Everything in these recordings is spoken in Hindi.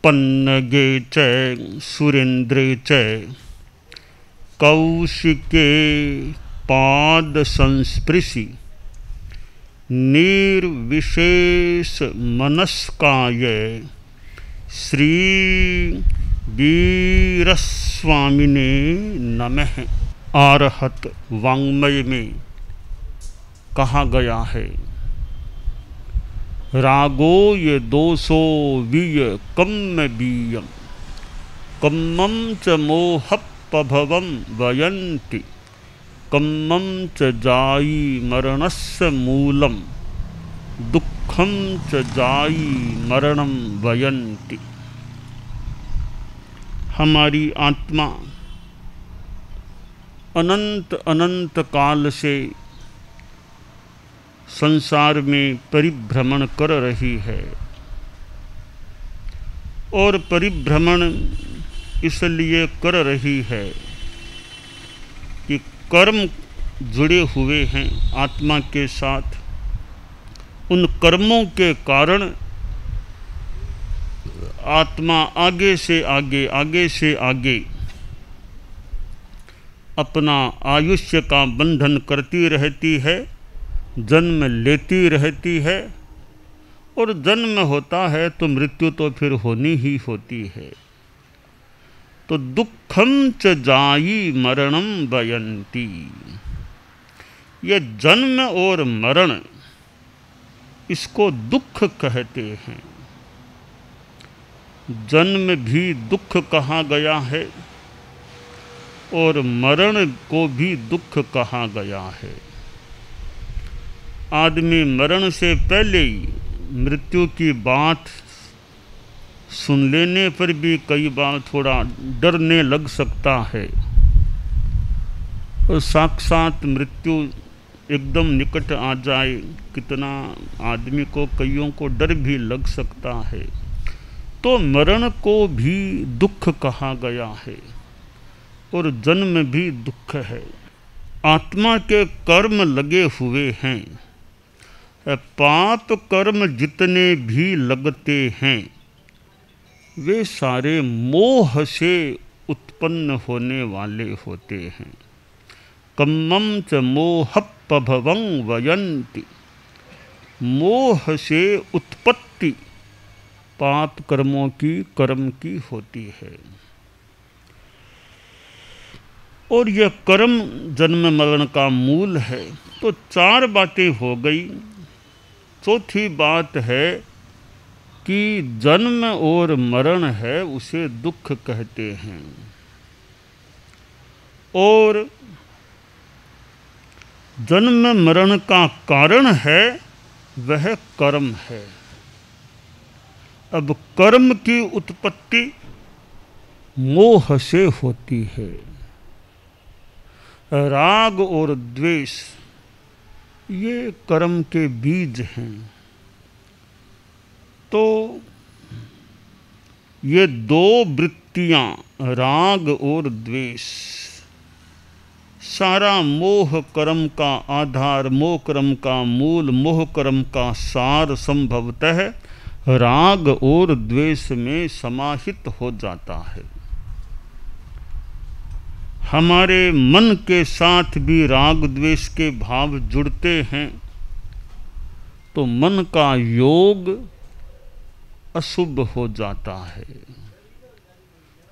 पन्नगे च सुरेन्द्रे च कौशिके पाद संस्पृशि निर्विशेष मनस्काय श्री वीरस्वामिने नमः। आरहत वाङ्मय में कहा गया है, रागो ये दोषो वीय कम्म बीयम कम्मं च मोहपभवं वयन्ति कम्मं च जायी मरणस्य मूलम दुःखं च जायी मरणं वयन्ति। हमारी आत्मा अनंत अनंत काल से संसार में परिभ्रमण कर रही है, और परिभ्रमण इसलिए कर रही है कि कर्म जुड़े हुए हैं आत्मा के साथ। उन कर्मों के कारण आत्मा आगे से आगे, आगे से आगे अपना आयुष्य का बंधन करती रहती है, जन्म लेती रहती है, और जन्म होता है तो मृत्यु तो फिर होनी ही होती है। तो दुखम च जायी मरणम वयन्ति, ये जन्म और मरण इसको दुख कहते हैं। जन्म भी दुख कहा गया है और मरण को भी दुख कहा गया है। आदमी मरण से पहले ही मृत्यु की बात सुन लेने पर भी कई बार थोड़ा डरने लग सकता है, और साक्षात मृत्यु एकदम निकट आ जाए, कितना आदमी को, कईयों को डर भी लग सकता है। तो मरण को भी दुख कहा गया है और जन्म भी दुख है। आत्मा के कर्म लगे हुए हैं, पाप कर्म जितने भी लगते हैं वे सारे मोह से उत्पन्न होने वाले होते हैं। कम्मं च मोहपभवं वयन्ति, मोह से उत्पत्ति पाप कर्मों की, कर्म की होती है। और यह कर्म जन्म मरण का मूल है। तो चार बातें हो गई। चौथी बात है कि जन्म और मरण है उसे दुख कहते हैं, और जन्म मरण का कारण है वह कर्म है। अब कर्म की उत्पत्ति मोह से होती है। राग और द्वेष ये कर्म के बीज हैं। तो ये दो वृत्तियां, राग और द्वेष, सारा मोह कर्म का आधार, मोह कर्म का मूल, मोह कर्म का सार संभवतः राग और द्वेष में समाहित हो जाता है। हमारे मन के साथ भी राग द्वेष के भाव जुड़ते हैं, तो मन का योग अशुभ हो जाता है।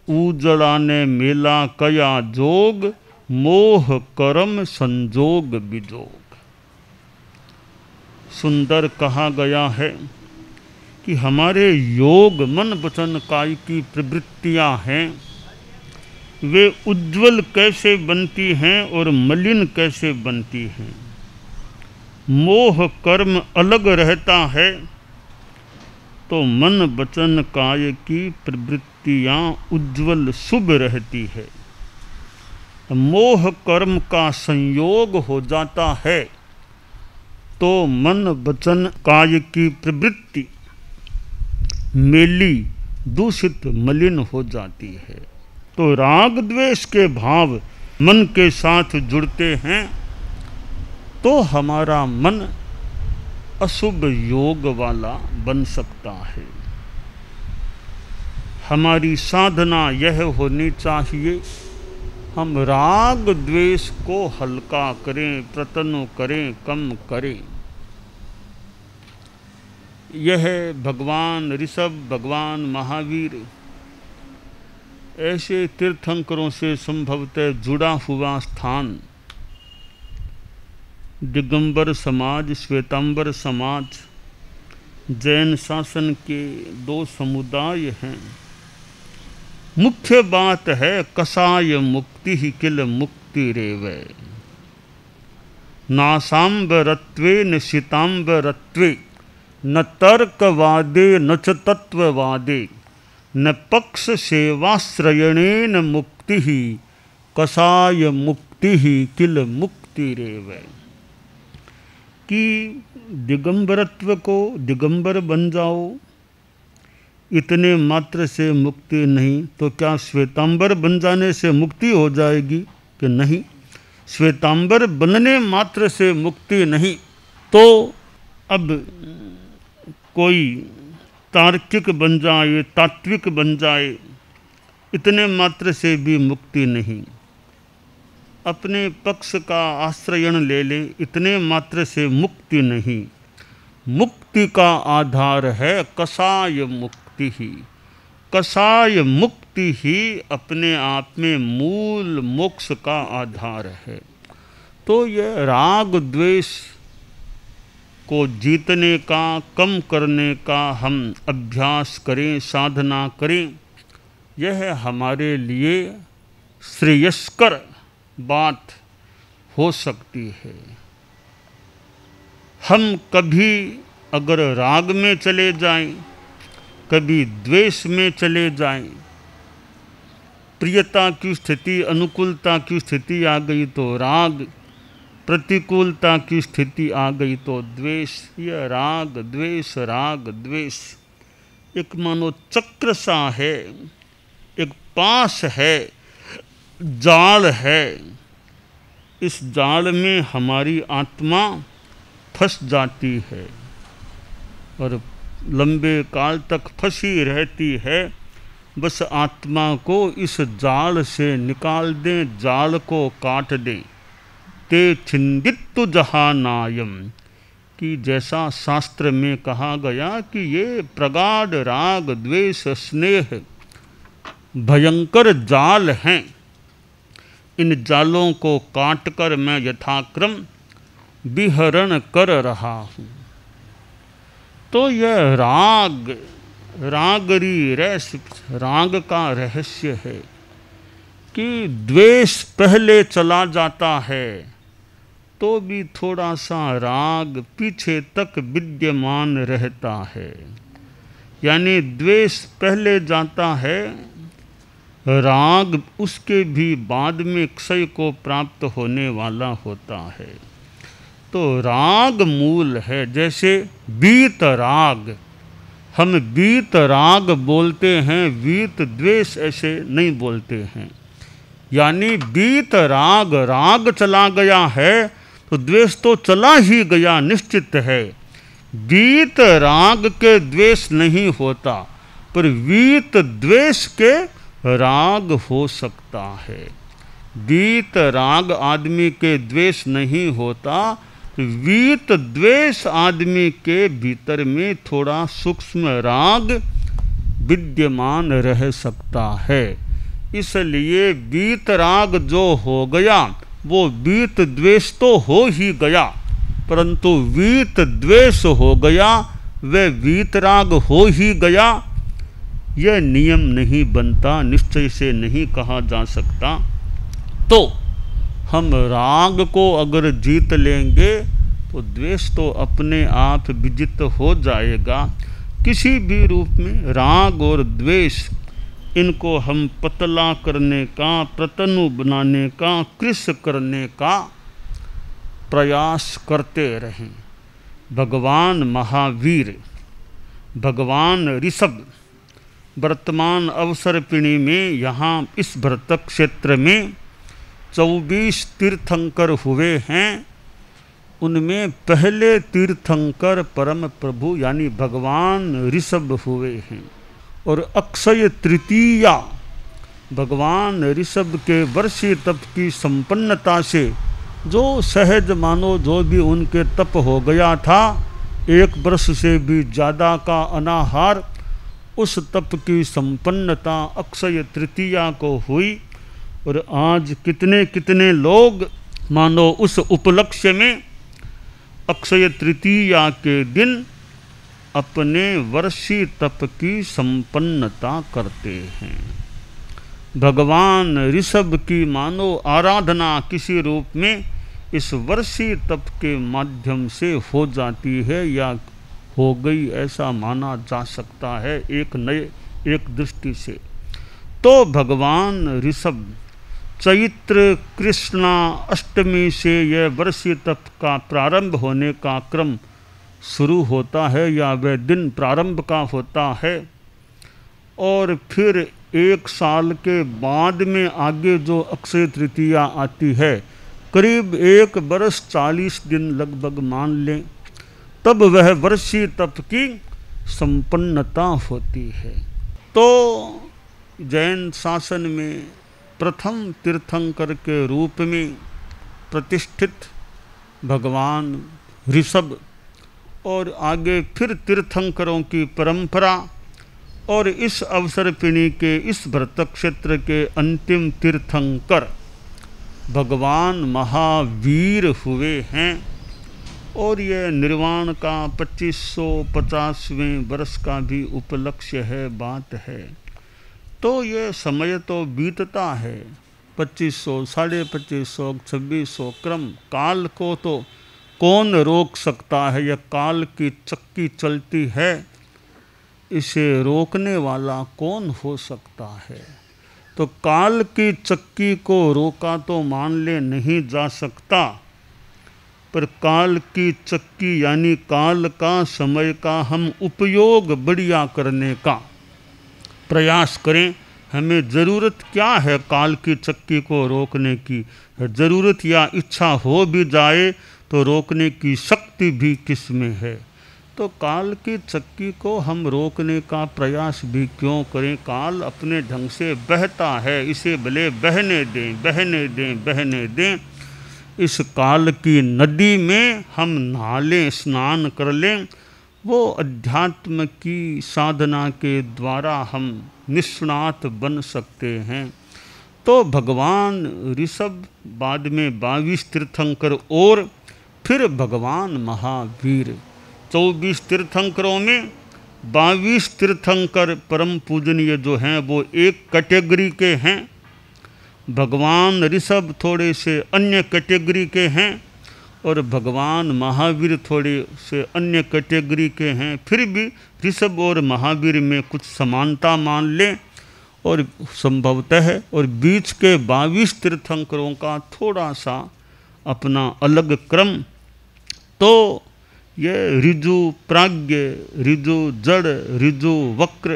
उजड़ा ने मेला कया जोग, मोह कर्म संजोग विजोग। सुंदर कहा गया है कि हमारे योग, मन वचन काय की प्रवृत्तियां हैं, वे उज्जवल कैसे बनती हैं और मलिन कैसे बनती हैं। मोह कर्म अलग रहता है तो मन वचन काय की प्रवृत्तियां उज्जवल शुभ रहती है। मोह कर्म का संयोग हो जाता है तो मन वचन काय की प्रवृत्ति मेली, दूषित, मलिन हो जाती है। तो राग द्वेष के भाव मन के साथ जुड़ते हैं तो हमारा मन अशुभ योग वाला बन सकता है। हमारी साधना यह होनी चाहिए, हम राग द्वेष को हल्का करें, प्रतनु करें, कम करें। यह भगवान ऋषभ, भगवान महावीर ऐसे तीर्थंकरों से संभवतः जुड़ा हुआ स्थान दिगंबर समाज, श्वेतांबर समाज, जैन शासन के दो समुदाय हैं। मुख्य बात है कसाय मुक्ति ही किल मुक्ति रेवै, नासाम्बरत्वे न शीतांबरत्वे, न तर्कवादे न च तत्ववादे, न पक्ष सेवाश्रयणेन मुक्ति ही, कसाय मुक्ति ही किल मुक्ति रेवै। कि दिगंबरत्व को दिगंबर बन जाओ, इतने मात्र से मुक्ति नहीं, तो क्या श्वेतांबर बन जाने से मुक्ति हो जाएगी कि नहीं? श्वेतांबर बनने मात्र से मुक्ति नहीं। तो अब कोई तार्किक बन जाए, तात्विक बन जाए, इतने मात्र से भी मुक्ति नहीं। अपने पक्ष का आश्रयण ले ले, इतने मात्र से मुक्ति नहीं। मुक्ति का आधार है कसाय मुक्ति ही। कसाय मुक्ति ही अपने आप में मूल मोक्ष का आधार है। तो यह राग द्वेष को जीतने का, कम करने का हम अभ्यास करें, साधना करें, यह हमारे लिए श्रेयस्कर बात हो सकती है। हम कभी अगर राग में चले जाएं, कभी द्वेष में चले जाएं, प्रियता की स्थिति, अनुकूलता की स्थिति आ गई तो राग, प्रतिकूलता की स्थिति आ गई तो द्वेष। यह राग द्वेष, राग द्वेष एक मानो चक्र सा है, एक पास है, जाल है। इस जाल में हमारी आत्मा फंस जाती है और लंबे काल तक फंसी रहती है। बस आत्मा को इस जाल से निकाल दें, जाल को काट दें। ते छिंदित्तु जहानायम, कि जैसा शास्त्र में कहा गया कि ये प्रगाढ़ राग द्वेष स्नेह भयंकर जाल हैं, इन जालों को काटकर मैं यथाक्रम विहरण कर रहा हूँ। तो यह राग, रागरी रस, राग का रहस्य है कि द्वेष पहले चला जाता है तो भी थोड़ा सा राग पीछे तक विद्यमान रहता है। यानी द्वेष पहले जाता है, राग उसके भी बाद में क्षय को प्राप्त होने वाला होता है। तो राग मूल है। जैसे वीत राग, हम वीत राग बोलते हैं, वीत द्वेष ऐसे नहीं बोलते हैं। यानी वीत राग, राग चला गया है तो द्वेष तो चला ही गया, निश्चित है। वीत राग के द्वेष नहीं होता, पर वीत द्वेष के राग हो सकता है। वीत राग आदमी के द्वेष नहीं होता, वीत द्वेष आदमी के भीतर में थोड़ा सूक्ष्म राग विद्यमान रह सकता है। इसलिए वीत राग जो हो गया वो वीत द्वेष तो हो ही गया, परंतु वीत द्वेष हो गया वह वीत राग हो ही गया, यह नियम नहीं बनता, निश्चय से नहीं कहा जा सकता। तो हम राग को अगर जीत लेंगे तो द्वेष तो अपने आप विजित हो जाएगा। किसी भी रूप में राग और द्वेष, इनको हम पतला करने का, प्रतनु बनाने का, कृश करने का प्रयास करते रहें। भगवान महावीर, भगवान ऋषभ वर्तमान अवसर्पिणी में यहाँ इस भरत क्षेत्र में 24 तीर्थंकर हुए हैं। उनमें पहले तीर्थंकर परम प्रभु यानी भगवान ऋषभ हुए हैं। और अक्षय तृतीया भगवान ऋषभ के वर्षीय तप की संपन्नता से जो सहज मानो जो भी उनके तप हो गया था, 1 वर्ष से भी ज़्यादा का अनाहार, उस तप की संपन्नता अक्षय तृतीया को हुई। और आज कितने कितने लोग मानो उस उपलक्ष्य में अक्षय तृतीया के दिन अपने वर्षीय तप की संपन्नता करते हैं। भगवान ऋषभ की मानो आराधना किसी रूप में इस वर्षीय तप के माध्यम से हो जाती है या हो गई, ऐसा माना जा सकता है एक दृष्टि से। तो भगवान ऋषभ चैत्र कृष्णा अष्टमी से यह वर्षीय तप का प्रारंभ होने का क्रम शुरू होता है या वह दिन प्रारंभ का होता है। और फिर 1 साल के बाद में आगे जो अक्षय तृतीया आती है, करीब 1 वर्ष 40 दिन लगभग मान लें, तब वह वर्षीय तप की संपन्नता होती है। तो जैन शासन में प्रथम तीर्थंकर के रूप में प्रतिष्ठित भगवान ऋषभ और आगे फिर तीर्थंकरों की परंपरा, और इस अवसरपिणी के इस भरत क्षेत्र के अंतिम तीर्थंकर भगवान महावीर हुए हैं। और यह निर्वाण का 2550वें वर्ष का भी उपलक्ष्य है, बात है। तो ये समय तो बीतता है, 2500, 2550, 2600 क्रम। काल को तो कौन रोक सकता है? यह काल की चक्की चलती है, इसे रोकने वाला कौन हो सकता है? तो काल की चक्की को रोका तो मान ले नहीं जा सकता, पर काल की चक्की यानी काल का, समय का हम उपयोग बढ़िया करने का प्रयास करें। हमें ज़रूरत क्या है काल की चक्की को रोकने की? ज़रूरत या इच्छा हो भी जाए तो रोकने की शक्ति भी किस में है? तो काल की चक्की को हम रोकने का प्रयास भी क्यों करें? काल अपने ढंग से बहता है, इसे भले बहने दें, बहने दें, बहने दें। इस काल की नदी में हम नहा लें, स्नान कर लें। वो अध्यात्म की साधना के द्वारा हम निष्णात बन सकते हैं। तो भगवान ऋषभ, बाद में 22 तीर्थंकर और फिर भगवान महावीर। 24 तीर्थंकरों में 22 तीर्थंकर परम पूजनीय जो हैं वो एक कैटेगरी के हैं। भगवान ऋषभ थोड़े से अन्य कैटेगरी के हैं और भगवान महावीर थोड़े से अन्य कैटेगरी के हैं। फिर भी ऋषभ और महावीर में कुछ समानता मान लें और संभवतः है, और बीच के 22 तीर्थंकरों का थोड़ा सा अपना अलग क्रम। तो ये ऋजु प्राज्ञ, ऋजु जड़, ऋजु वक्र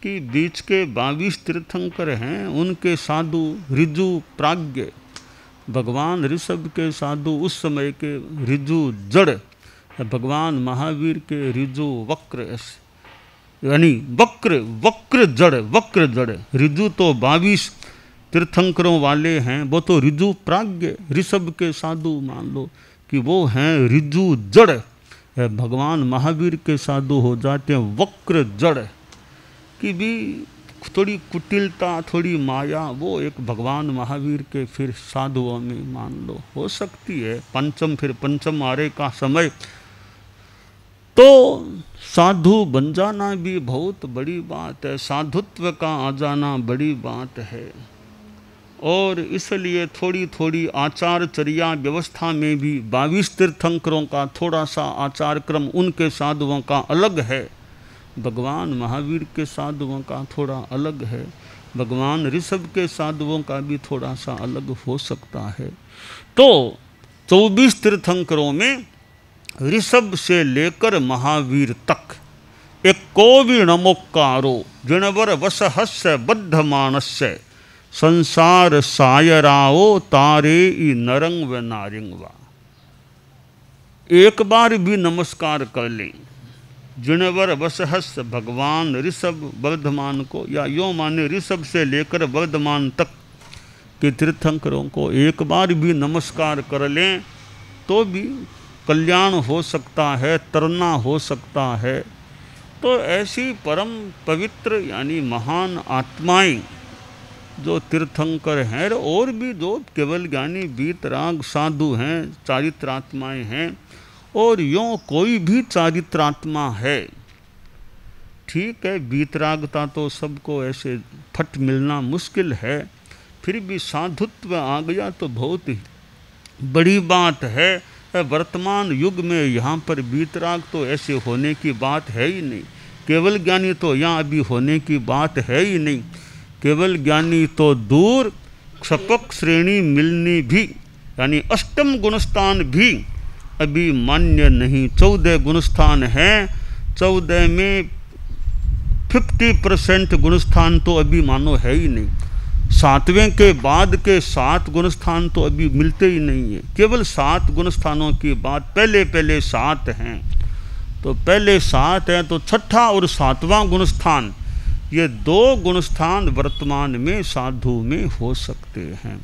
की बीच के 22 तीर्थंकर हैं। उनके साधु ऋजु प्राज्ञ, भगवान ऋषभ के साधु उस समय के ऋजु जड़, भगवान महावीर के ऋजु वक्र, यानी वक्र जड़। ऋजु तो 22 तीर्थंकरों वाले हैं, वो तो ऋजु प्राज्ञ ऋषभ के साधु मान लो कि वो हैं ऋजु जड़। भगवान महावीर के साधु हो जाते हैं वक्र जड़ की भी थोड़ी कुटिलता, थोड़ी माया, वो एक भगवान महावीर के फिर साधुओं में मान लो हो सकती है। पंचम, फिर पंचम आरे का समय, तो साधु बन जाना भी बहुत बड़ी बात है, साधुत्व का आ जाना बड़ी बात है। और इसलिए थोड़ी थोड़ी आचारचर्या व्यवस्था में भी 22 तीर्थंकरों का थोड़ा सा आचार क्रम उनके साधुओं का अलग है, भगवान महावीर के साधुओं का थोड़ा अलग है, भगवान ऋषभ के साधुओं का भी थोड़ा सा अलग हो सकता है। तो 24 तीर्थंकरों में ऋषभ से लेकर महावीर तक एक कोवि नमोक्कारो जिणवर वसहस्य बद्ध मानस्य संसार सायराओ तारे ई नरंग व नारिंगवा। एक बार भी नमस्कार कर लें जिनवर वसहस भगवान ऋषभ वर्धमान को, या यो माने ऋषभ से लेकर वर्धमान तक के तीर्थंकरों को एक बार भी नमस्कार कर लें तो भी कल्याण हो सकता है, तरना हो सकता है। तो ऐसी परम पवित्र यानी महान आत्माएं जो तीर्थंकर हैं और भी जो केवल ज्ञानी वीतराग साधु हैं, चारित्रात्माएं हैं, और यों कोई भी चारित्रात्मा है, ठीक है वीतरागता तो सबको ऐसे फट मिलना मुश्किल है, फिर भी साधुत्व आ गया तो बहुत ही बड़ी बात है। वर्तमान युग में यहाँ पर वीतराग तो ऐसे होने की बात है ही नहीं, केवल ज्ञानी तो यहाँ अभी होने की बात है ही नहीं। केवल ज्ञानी तो दूर, क्षपक श्रेणी मिलनी भी यानी अष्टम गुणस्थान भी अभी मान्य नहीं। 14 गुणस्थान हैं, 14 में 50% गुणस्थान तो अभी मानो है ही नहीं। 7वें के बाद के 7 गुणस्थान तो अभी मिलते ही नहीं है। केवल 7 गुणस्थानों की बात, पहले पहले 7 हैं, तो पहले 7 हैं तो छठा और 7वां गुणस्थान, ये 2 गुणस्थान वर्तमान में साधु में हो सकते हैं।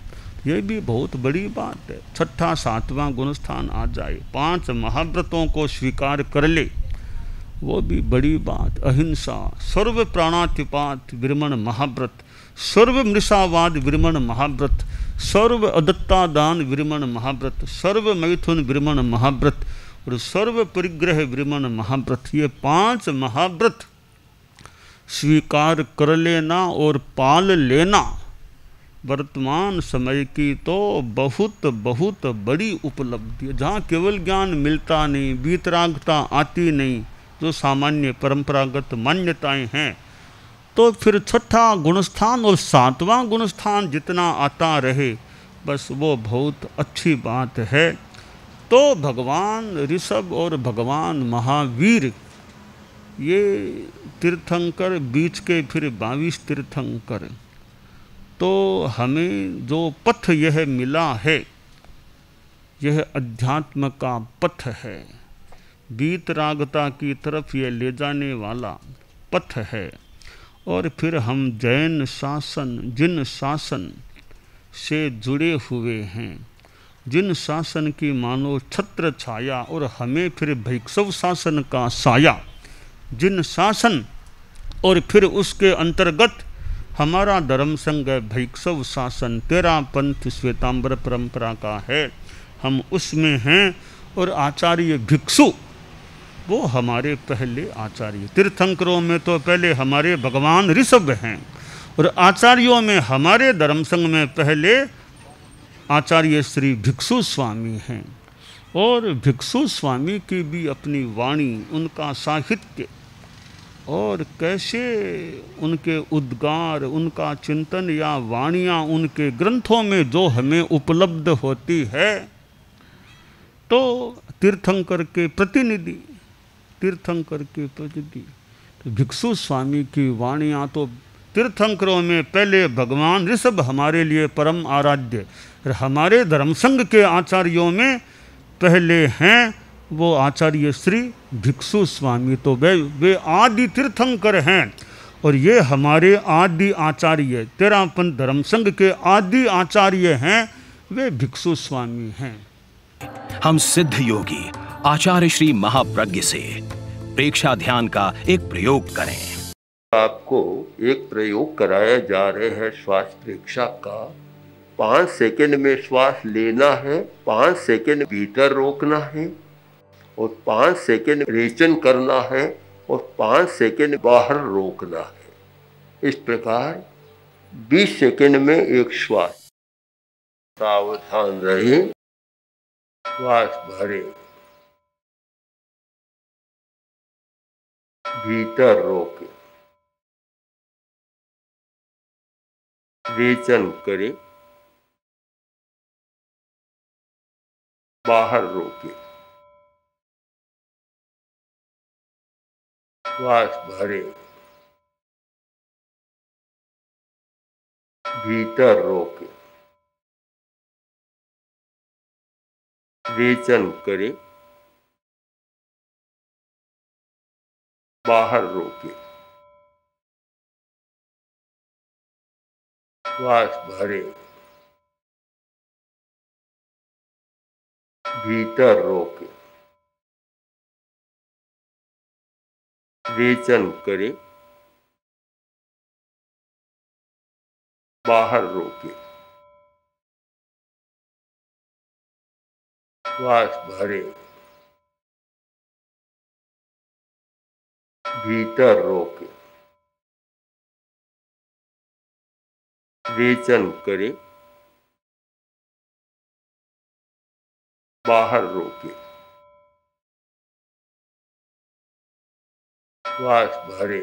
ये भी बहुत बड़ी बात है, छठा 7वां गुणस्थान आ जाए, 5 महाव्रतों को स्वीकार कर ले, वो भी बड़ी बात। अहिंसा, सर्व प्राणातिपात विरमण महाव्रत, सर्व मृषावाद विरमण महाव्रत, सर्व अदत्ता दान विरमण महाव्रत, सर्व मैथुन विरमण महाव्रत और सर्व परिग्रह विरमण महाव्रत, ये 5 महाव्रत स्वीकार कर लेना और पाल लेना वर्तमान समय की तो बहुत बहुत बड़ी उपलब्धि है। जहाँ केवल ज्ञान मिलता नहीं, वीतरागता आती नहीं, जो सामान्य परंपरागत मान्यताएं हैं, तो फिर छठा गुणस्थान और 7वां गुणस्थान जितना आता रहे बस वो बहुत अच्छी बात है। तो भगवान ऋषभ और भगवान महावीर ये तीर्थंकर, बीच के फिर 22 तीर्थंकर, तो हमें जो पथ यह मिला है यह अध्यात्म का पथ है, वीतरागता की तरफ ये ले जाने वाला पथ है। और फिर हम जैन शासन, जिन शासन से जुड़े हुए हैं, जिन शासन की मानो छत्र छाया और हमें फिर भैक्षव शासन का साया, जिन शासन और फिर उसके अंतर्गत हमारा धर्म संघ भैक्षव शासन, 13 पंथ श्वेतांबर परंपरा का है, हम उसमें हैं। और आचार्य भिक्षु वो हमारे पहले आचार्य, तीर्थंकरों में तो पहले हमारे भगवान ऋषभ हैं, और आचार्यों में हमारे धर्म संघ में पहले आचार्य श्री भिक्षु स्वामी हैं। और भिक्षु स्वामी की भी अपनी वाणी, उनका साहित्य और कैसे उनके उद्गार, उनका चिंतन या वाणियाँ उनके ग्रंथों में जो हमें उपलब्ध होती है, तो तीर्थंकर के प्रतिनिधि, तीर्थंकर के प्रतिनिधि तो भिक्षु स्वामी की वाणियाँ तो तीर्थंकरों में पहले भगवान ऋषभ हमारे लिए परम आराध्य, और हमारे धर्म संघ के आचार्यों में पहले हैं वो आचार्य श्री भिक्षु स्वामी। तो वे आदि तीर्थंकर हैं, और ये हमारे आदि आचार्य, 13 पंथ धर्म संघ के आदि आचार्य हैं, वे भिक्षु स्वामी हैं। हम सिद्ध योगी आचार्य श्री महाप्रज्ञ से प्रेक्षा ध्यान का एक प्रयोग करें। आपको एक प्रयोग कराया जा रहे हैं श्वास प्रेक्षा का। 5 सेकंड में श्वास लेना है, 5 सेकंड भीतर रोकना है और 5 सेकंड रेचन करना है और 5 सेकंड बाहर रोकना है। इस प्रकार 20 सेकंड में एक श्वास। सावधान रहे, श्वास भरे, भीतर रोके, रेचन करें, बाहर रोके, श्वास भरे, भीतर रोके, रेचन करें, बाहर रोके, श्वास भरे, भीतर रोके, रेचन करे, बाहर रोके, श्वास भरे, भीतर रोके, रेचन करे, बाहर रोके, श्वास भरे,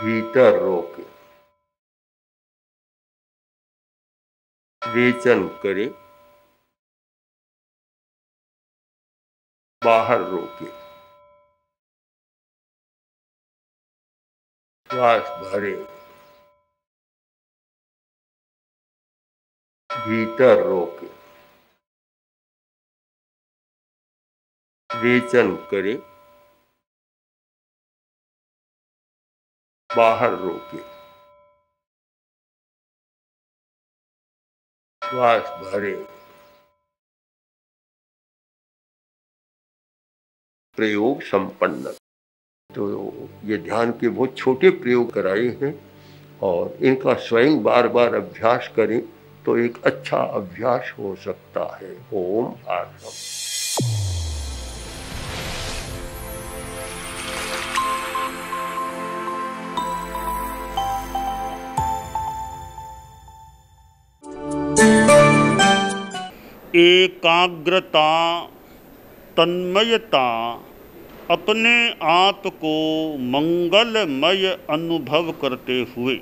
भीतर रोके, रेचन करे, बाहर रोके, श्वास भरे, भीतर रोके, रेचन करे, बाहर रोके, श्वास भरे। प्रयोग संपन्न। तो ये ध्यान के बहुत छोटे प्रयोग कराए हैं और इनका स्वयं बार बार अभ्यास करें तो एक अच्छा अभ्यास हो सकता है। ओम आर्षम। एकाग्रता, तन्मयता, अपने आप को मंगलमय अनुभव करते हुए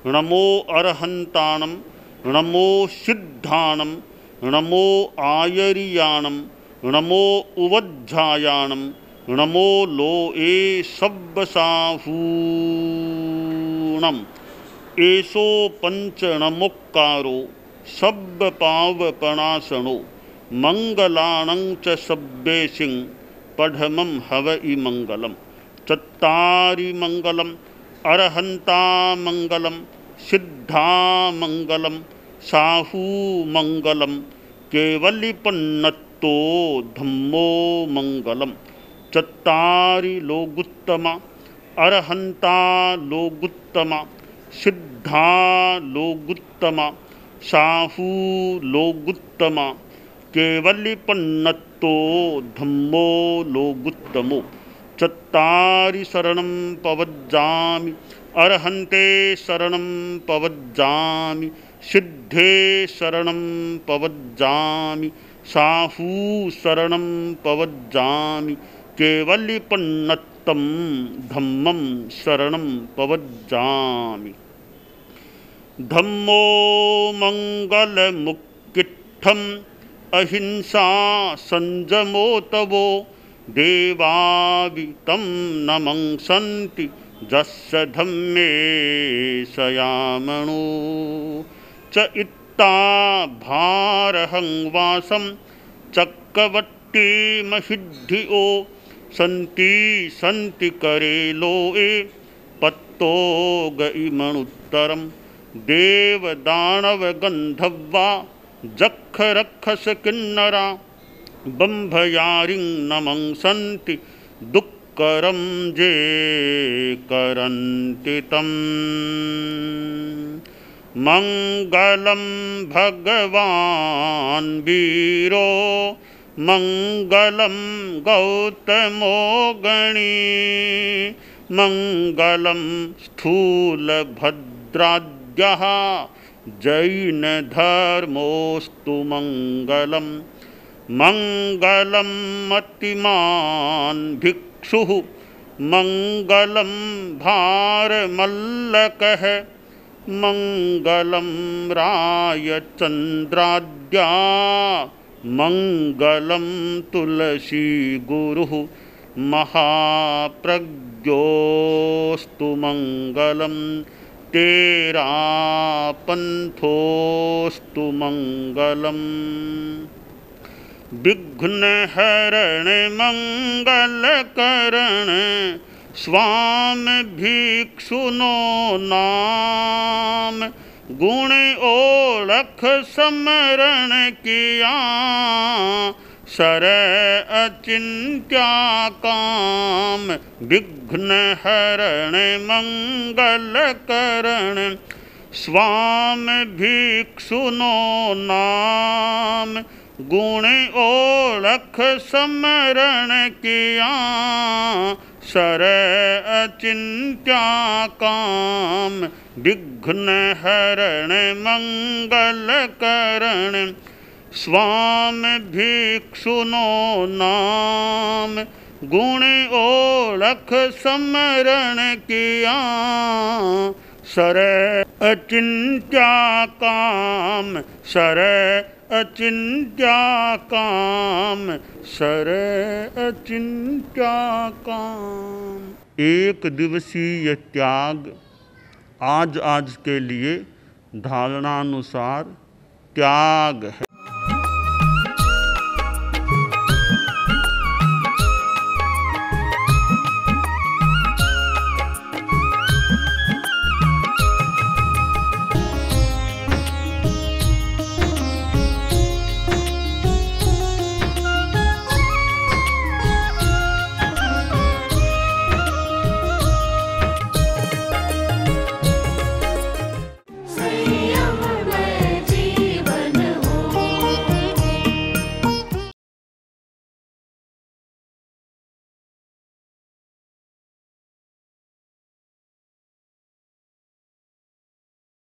नमो अरहंताणम, नमो सिद्धाणम, नमो आयरियाणम, नमो उवज्झायाणम, नमो लोए सब्बसाहूणम, एसो पंच नमोक्कारो सब्ब पावपणासनो मंगलाणं च सब्बेसिं पढ़मं हवइ मंगलम। चत्तारि मंगलम, अरहंता मंगलम, सिद्धा मंगलम, साहू मंगलम, केवलिपन्नत्तो धम्मो मंगलम। चत्तारि लोगुत्तमा, अरहंता लोगुत्तमा, सिद्धा लोगुत्तमा, साहू लोगुत्तमा, केवलिपन्नत्तो धम्मो लोगुत्तमो। चत्तारि शरणं पवज्जामि, अरहन्ते शरणं पवज्जामि, सिद्धे शरणं पवज्जामि, साहू शरणं पवज्जामि, केवलिपन्नत्तं धम्मं शरणं पवज्जामि। धम्मो मंगलमुक्किट्ठम् अहिंसा संजमो तवो देवावितं नमंसन्ति जस्य धम्मे सयामणो। च इत्ता भारहं वासं चक्रवर्ती महिद्धियो सन्ति सन्ति करे लोए पत्तो गइमणुत्तरम्। देव दानव गंधर्वा जख रक्षस किन्नरा बंभयारिं नमंसन्ति दुक्करं जे करन्ति तम्। मंगलं भगवान् वीरो मंगलं गौतमो गणी मंगलं स्थूलभद्राद्यः जैन धर्मोस्तु मंगलम। मंगलम मतिमान् भिक्षुः मंगलम भारमल्लकः मंगलम रायचन्द्राद्या मंगलम तुलसी गुरुः महाप्रज्ञोस्तु मंगलम। तेरा पंथोस्तु मंगलम। विघ्न हरण मंगल करण स्वामी भिक्षुनो नाम। गुण ओळख समरण किया सर अचिंत्या काम। विघ्न हरण मंगल करण स्वामी भिक्षुनो नाम। गुण ओळख समरण किया सर अचिंत्या काम। विघ्न हरण मंगल करण स्वामी भिक्षुनो नाम। गुण ओळख समरण किया सर अचिंत्या काम। सर अचिंत्या काम। सर अचिंत्या काम। एक दिवसीय त्याग आज के लिए धारणानुसार त्याग है।